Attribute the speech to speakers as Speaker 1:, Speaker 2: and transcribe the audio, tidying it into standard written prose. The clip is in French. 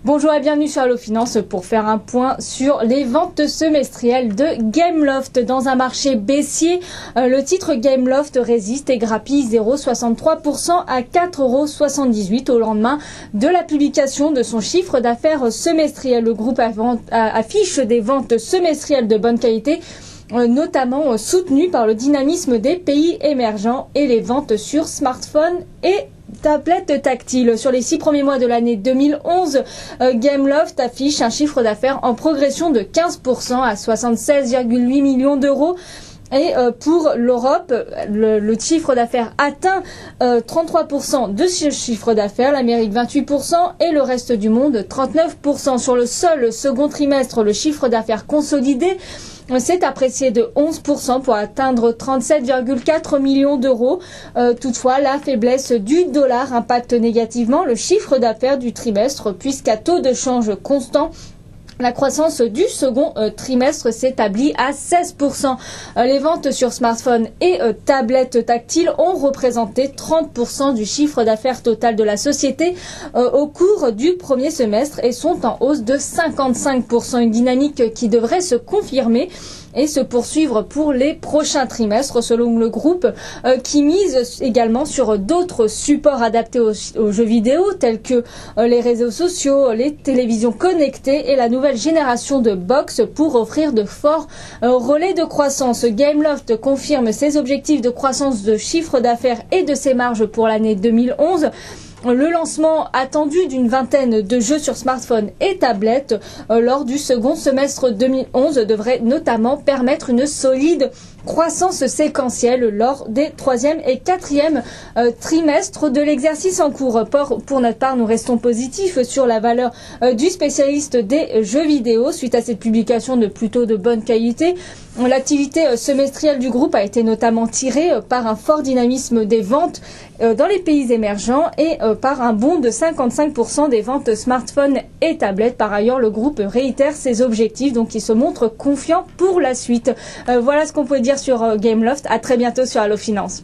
Speaker 1: Bonjour et bienvenue sur Allo Finance pour faire un point sur les ventes semestrielles de Gameloft. Dans un marché baissier, le titre Gameloft résiste et grappille 0,63% à 4,78€ au lendemain de la publication de son chiffre d'affaires semestriel. Le groupe affiche des ventes semestrielles de bonne qualité, notamment soutenues par le dynamisme des pays émergents et les ventes sur smartphone et tablette tactile. Sur les 6 premiers mois de l'année 2011, Gameloft affiche un chiffre d'affaires en progression de 15% à 76,8 millions d'euros. Et pour l'Europe, le chiffre d'affaires atteint 33% de ce chiffre d'affaires, l'Amérique 28% et le reste du monde 39%. Sur le seul second trimestre, le chiffre d'affaires consolidé s'est apprécié de 11% pour atteindre 37,4 millions d'euros. Toutefois, la faiblesse du dollar impacte négativement le chiffre d'affaires du trimestre puisqu'à taux de change constant, la croissance du second trimestre s'établit à 16%. Les ventes sur smartphone et tablettes tactiles ont représenté 30% du chiffre d'affaires total de la société au cours du premier semestre et sont en hausse de 55%. Une dynamique qui devrait se confirmer et se poursuivre pour les prochains trimestres selon le groupe qui mise également sur d'autres supports adaptés aux jeux vidéo tels que les réseaux sociaux, les télévisions connectées et la nouvelle génération de box pour offrir de forts relais de croissance. Gameloft confirme ses objectifs de croissance de chiffre d'affaires et de ses marges pour l'année 2011. Le lancement attendu d'une vingtaine de jeux sur smartphone et tablette lors du second semestre 2011 devrait notamment permettre une solide croissance séquentielle lors des 3e et 4e trimestres de l'exercice en cours. Pour notre part, nous restons positifs sur la valeur du spécialiste des jeux vidéo suite à cette publication de plutôt de bonne qualité. L'activité semestrielle du groupe a été notamment tirée par un fort dynamisme des ventes dans les pays émergents et par un bond de 55% des ventes smartphones et tablettes. Par ailleurs, le groupe réitère ses objectifs, donc il se montre confiant pour la suite. Voilà ce qu'on peut dire sur Gameloft. À très bientôt sur Allo Finance.